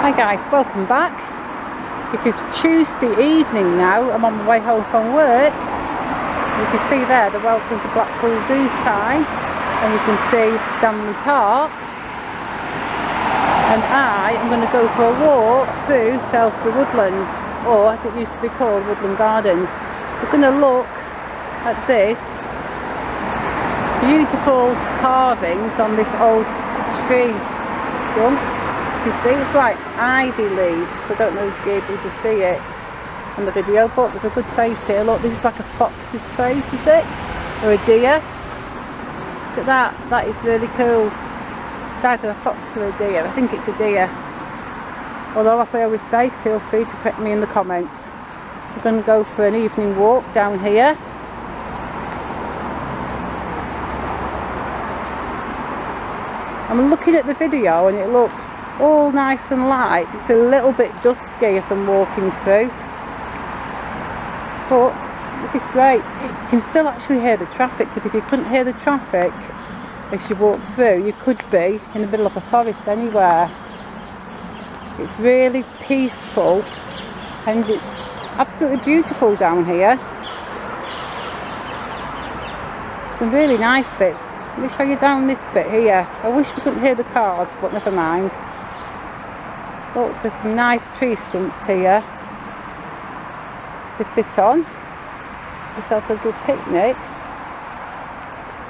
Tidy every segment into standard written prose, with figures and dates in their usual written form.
Hi guys, welcome back. It is Tuesday evening now. I'm on my way home from work. You can see there the welcome to Blackpool Zoo sign, and you can see Stanley Park. And I am going to go for a walk through Salisbury Woodland, or as it used to be called, Woodland Gardens. We're going to look at this beautiful carvings on this old tree stump. You see, it's like ivy leaves. I don't know if you'll be able to see it on the video, but there's a good face here. Look, this is like a fox's face, is it? Or a deer? Look at that, that is really cool. It's either a fox or a deer. I think it's a deer. Although, as I always say, feel free to correct me in the comments. We're going to go for an evening walk down here. I'm looking at the video and it looks all nice and light. It's a little bit dusky as I'm walking through, but this is great. You can still actually hear the traffic, but if you couldn't hear the traffic as you walk through, you could be in the middle of a forest anywhere. It's really peaceful and it's absolutely beautiful down here. Some really nice bits. Let me show you down this bit here. I wish we couldn't hear the cars, but never mind. Look, there's some nice tree stumps here to sit on. Just have a good picnic.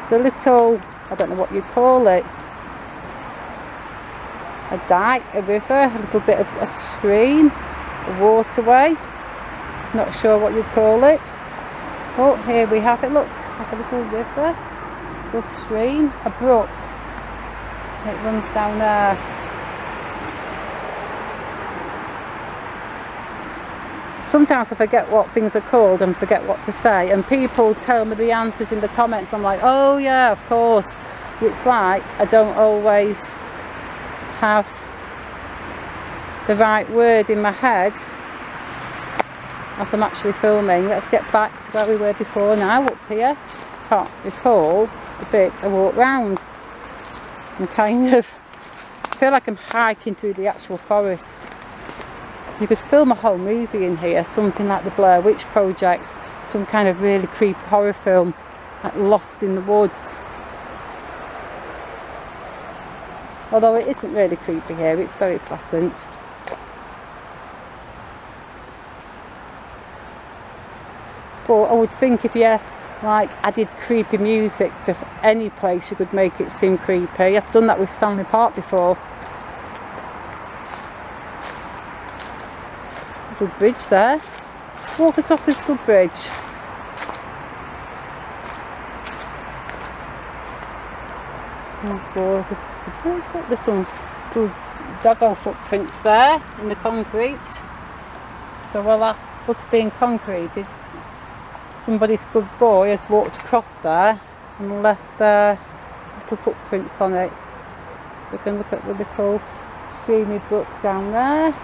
It's a little, I don't know what you'd call it, a dike, a river, a little bit of a stream, a waterway. Not sure what you'd call it. Oh, here we have it. Look, like a little river, a little stream, a brook. It runs down there. Sometimes I forget what things are called and forget what to say, and people tell me the answers in the comments. I'm like, oh yeah, of course. It's like I don't always have the right word in my head as I'm actually filming. Let's get back to where we were before now, up here. Can't recall the bit I walked round. And kind of feel like I'm hiking through the actual forest. You could film a whole movie in here, something like the Blair Witch Project, some kind of really creepy horror film, like Lost in the Woods. Although it isn't really creepy here, it's very pleasant. But I would think if you like added creepy music to any place, you could make it seem creepy. I've done that with Stanley Park before. Good bridge there. Walk across this good bridge. Walk across the bridge. Look, there's some good doggo footprints there in the concrete. So while that was being concreted, somebody's good boy has walked across there and left their little footprints on it. We can look at the little streamy brook down there.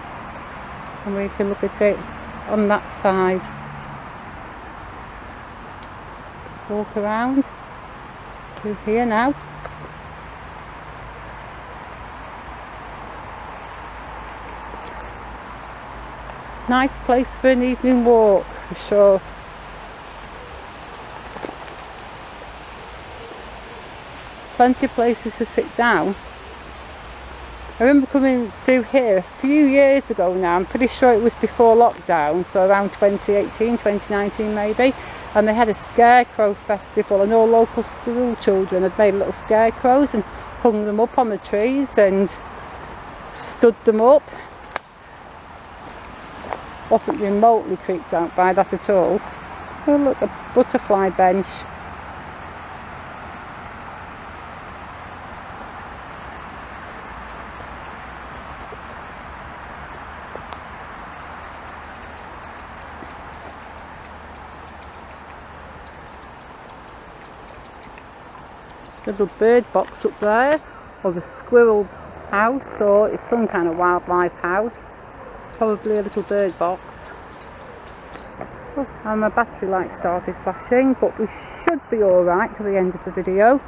And we can look at it on that side. Let's walk around through here now. Nice place for an evening walk, for sure. Plenty of places to sit down. I remember coming through here a few years ago now. I'm pretty sure it was before lockdown, so around 2018, 2019 maybe, and they had a Scarecrow festival, and all local school children had made little scarecrows and hung them up on the trees and stood them up. Wasn't remotely creeped out by that at all. Oh look, a butterfly bench. Little bird box up there, or the squirrel house, or it's some kind of wildlife house. Probably a little bird box. Oh, and my battery light started flashing, but we should be alright till the end of the video.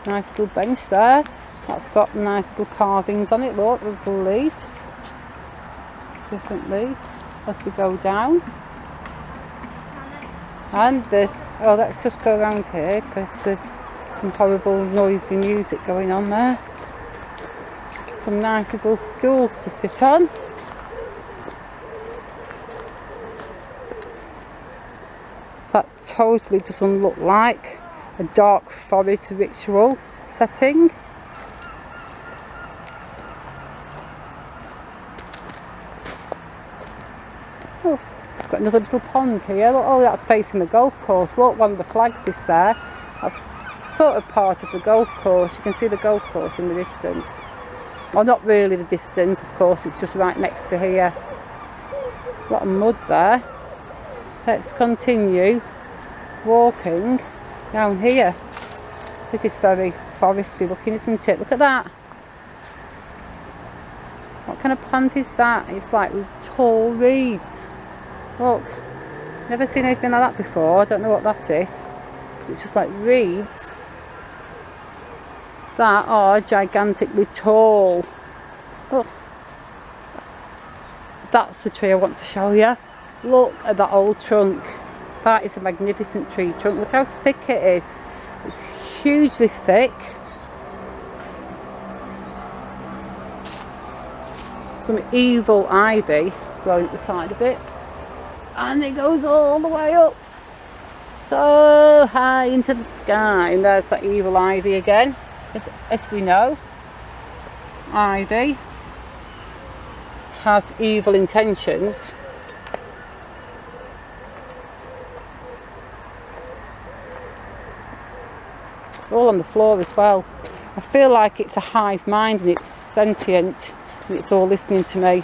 Nice little bench there. That's got nice little carvings on it. Look, little leaves. Different leaves as we go down. And this, oh, let's just go around here because there's some horrible noisy music going on there. Some nice little stools to sit on. That totally doesn't look like a dark forest ritual setting. Oh, got another little pond here. Look, oh, that's facing the golf course. Look, one of the flags is there. That's sort of part of the golf course. You can see the golf course in the distance. Well, not really the distance, of course, it's just right next to here. A lot of mud there. Let's continue walking down here. This is very foresty looking, isn't it? Look at that. What kind of plant is that? It's like tall reeds. Look, never seen anything like that before. I don't know what that is. It's just like reeds that are gigantically tall. Look, that's the tree I want to show you. Look at that old trunk. That is a magnificent tree trunk. Look how thick it is. It's hugely thick. Some evil ivy growing at the side of it, and it goes all the way up so high into the sky. And there's that evil ivy again. As we know, ivy has evil intentions. It's all on the floor as well. I feel like it's a hive mind and it's sentient and it's all listening to me.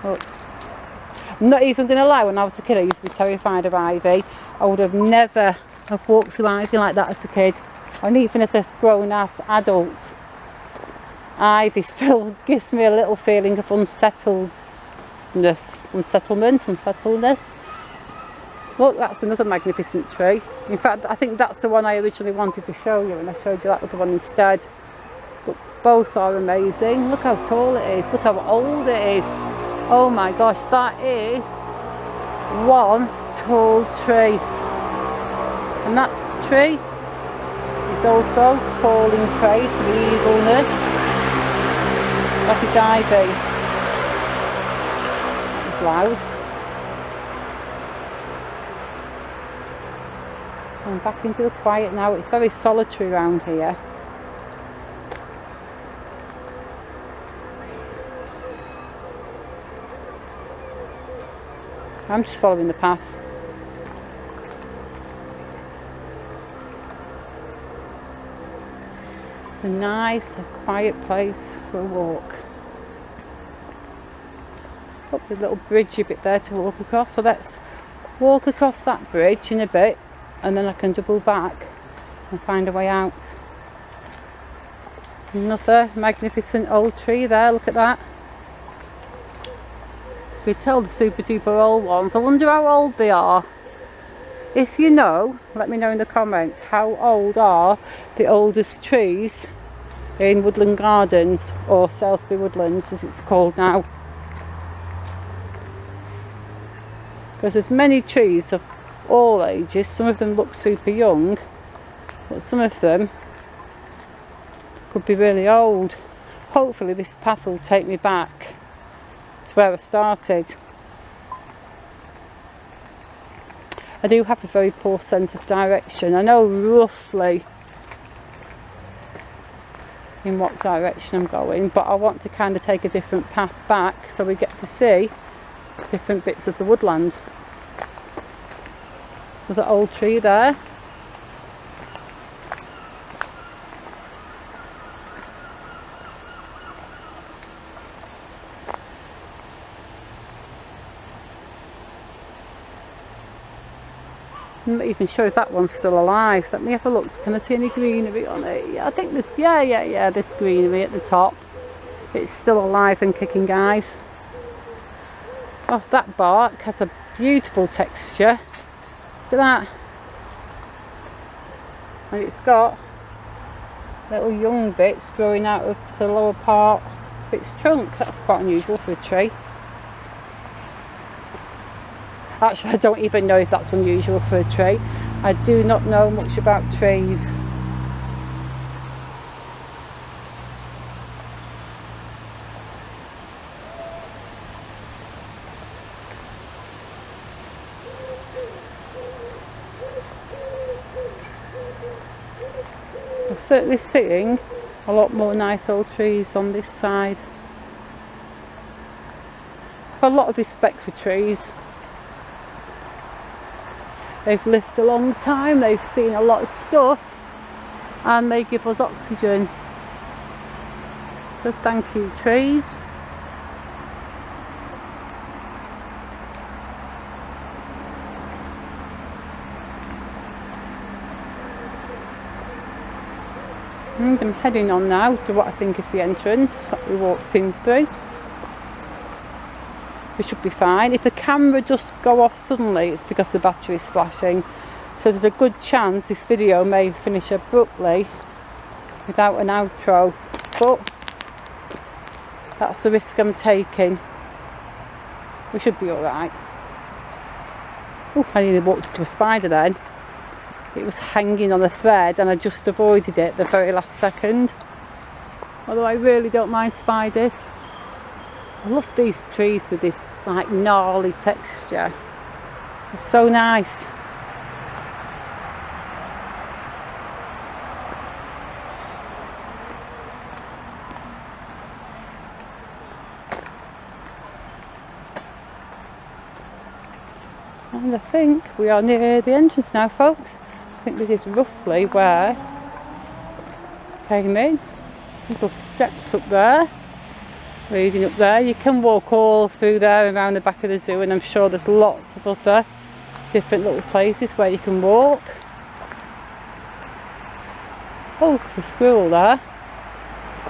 Look. I'm not even going to lie, when I was a kid I used to be terrified of ivy. I would have never have walked through ivy like that as a kid, and even as a grown-ass adult. Ivy still gives me a little feeling of unsettledness. Look, that's another magnificent tree. In fact, I think that's the one I originally wanted to show you, and I showed you that other one instead. But both are amazing. Look how tall it is. Look how old it is. Oh my gosh, that is one tall tree. And that tree is also falling prey to the evilness. That is ivy. It's loud. I'm back into the quiet now. It's very solitary around here. I'm just following the path. It's a nice, quiet place for a walk. Got the little bridgey bit there to walk across, so let's walk across that bridge in a bit, and then I can double back and find a way out. Another magnificent old tree there, look at that. We tell the super duper old ones. I wonder how old they are. If you know, let me know in the comments, how old are the oldest trees in Woodland Gardens, or Salisbury Woodlands as it's called now. Because there's many trees of all ages. Some of them look super young, but some of them could be really old. Hopefully this path will take me back to where I started. I do have a very poor sense of direction. I know roughly in what direction I'm going, but I want to kind of take a different path back so we get to see different bits of the woodland. There's an old tree there. I'm not even sure if that one's still alive. Let me have a look. Can I see any greenery on it? Yeah, I think there's, yeah, there's greenery at the top. It's still alive and kicking, guys. Oh, that bark has a beautiful texture. Look at that. and it's got little young bits growing out of the lower part of its trunk. That's quite unusual for a tree. Actually, I don't even know if that's unusual for a tree. I do not know much about trees. I'm certainly seeing a lot more nice old trees on this side. I have a lot of respect for trees. They've lived a long time, they've seen a lot of stuff, and they give us oxygen. So thank you, trees. And I'm heading on now to what I think is the entrance that we walked in through. We should be fine. If the camera just go off suddenly, it's because the battery is flashing. So there's a good chance this video may finish abruptly without an outro. But that's the risk I'm taking. We should be alright. Oh, I nearly walked into a spider then. It was hanging on a thread and I just avoided it the very last second. Although I really don't mind spiders. I love these trees with this like gnarly texture. It's so nice. And I think we are near the entrance now, folks. I think this is roughly where I came in. Little steps up there. Leading up there. You can walk all through there around the back of the zoo, and I'm sure there's lots of other different little places where you can walk. Oh, there's a squirrel there.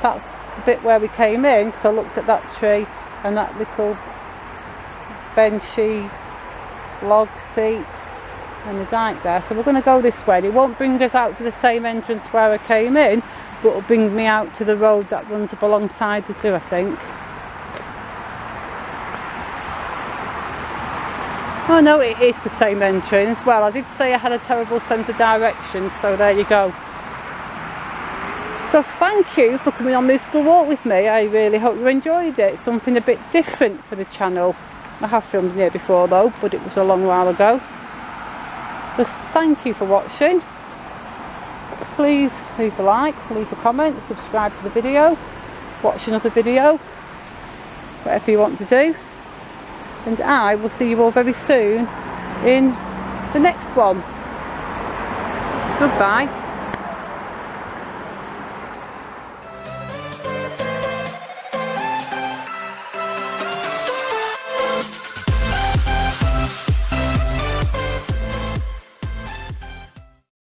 That's the bit where we came in, because I looked at that tree and that little benchy log seat and the dike there. So we're going to go this way. It won't bring us out to the same entrance where I came in, but it'll bring me out to the road that runs up alongside the zoo, I think. Oh no, it is the same entrance. Well, I did say I had a terrible sense of direction, so there you go. So thank you for coming on this little walk with me. I really hope you enjoyed it. Something a bit different for the channel. I have filmed in here before though, but it was a long while ago. So thank you for watching. Please leave a like, leave a comment, subscribe to the video, watch another video, whatever you want to do. And I will see you all very soon in the next one. Goodbye.